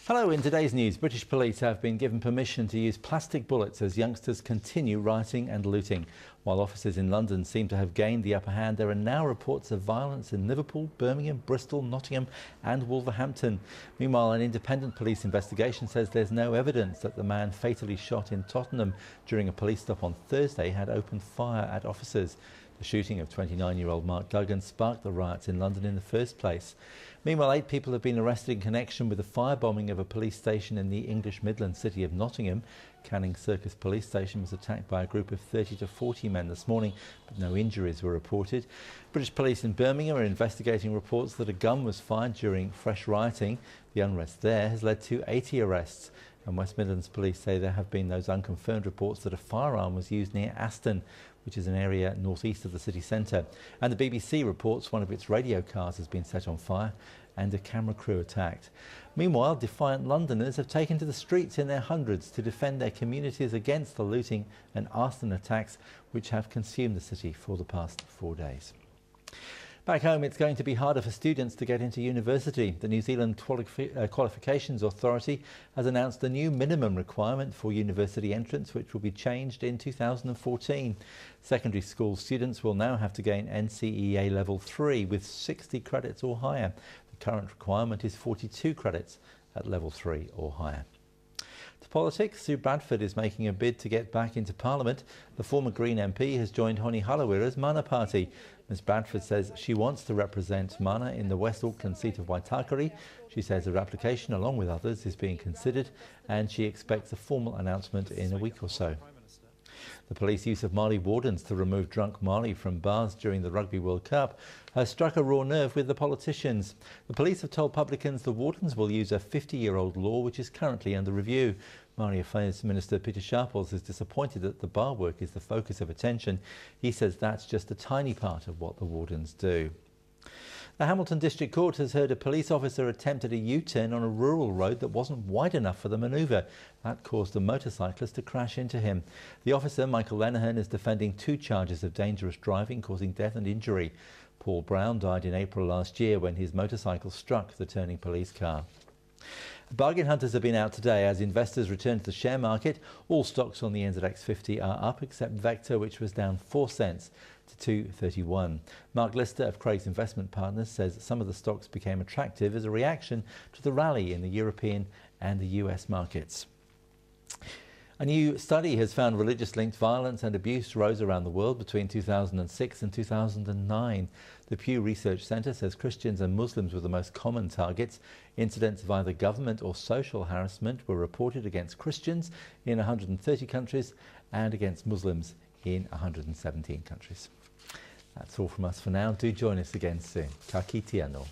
Hello, in today's news, British police have been given permission to use plastic bullets as youngsters continue rioting and looting. While officers in London seem to have gained the upper hand, there are now reports of violence in Liverpool, Birmingham, Bristol, Nottingham and Wolverhampton. Meanwhile, an independent police investigation says there's no evidence that the man fatally shot in Tottenham during a police stop on Thursday had opened fire at officers. The shooting of 29-year-old Mark Duggan sparked the riots in London in the first place. Meanwhile, 8 people have been arrested in connection with the firebombing of a police station in the English Midland city of Nottingham. Canning Circus police station was attacked by a group of 30 to 40 men this morning, but no injuries were reported. British police in Birmingham are investigating reports that a gun was fired during fresh rioting. The unrest there has led to 80 arrests. And West Midlands police say there have been those unconfirmed reports that a firearm was used near Aston, which is an area northeast of the city centre. And the BBC reports one of its radio cars has been set on fire and a camera crew attacked. Meanwhile, defiant Londoners have taken to the streets in their hundreds to defend their communities against the looting and arson attacks which have consumed the city for the past 4 days. Back home, it's going to be harder for students to get into university. The New Zealand Qualifications Authority has announced a new minimum requirement for university entrance, which will be changed in 2014. Secondary school students will now have to gain NCEA Level 3 with 60 credits or higher. The current requirement is 42 credits at Level 3 or higher. To politics, Sue Bradford is making a bid to get back into Parliament. The former Green MP has joined Honi Halawira's Mana Party. Ms Bradford says she wants to represent Mana in the West Auckland seat of Waitakere. She says her application, along with others, is being considered and she expects a formal announcement in a week or so. The police use of Māori wardens to remove drunk Māori from bars during the Rugby World Cup has struck a raw nerve with the politicians. The police have told publicans the wardens will use a 50-year-old law which is currently under review. Māori Affairs Minister Peter Sharples is disappointed that the bar work is the focus of attention. He says that's just a tiny part of what the wardens do. The Hamilton District Court has heard a police officer attempted a U-turn on a rural road that wasn't wide enough for the manoeuvre. That caused a motorcyclist to crash into him. The officer, Michael Lenihan, is defending 2 charges of dangerous driving causing death and injury. Paul Brown died in April last year when his motorcycle struck the turning police car. Bargain hunters have been out today as investors return to the share market. All stocks on the NZX 50 are up except Vector, which was down 4 cents to 2.31. Mark Lister of Craig's Investment Partners says some of the stocks became attractive as a reaction to the rally in the European and the US markets. A new study has found religious-linked violence and abuse rose around the world between 2006 and 2009. The Pew Research Centre says Christians and Muslims were the most common targets. Incidents of either government or social harassment were reported against Christians in 130 countries and against Muslims in 117 countries. That's all from us for now. Do join us again soon. Ka kite anō.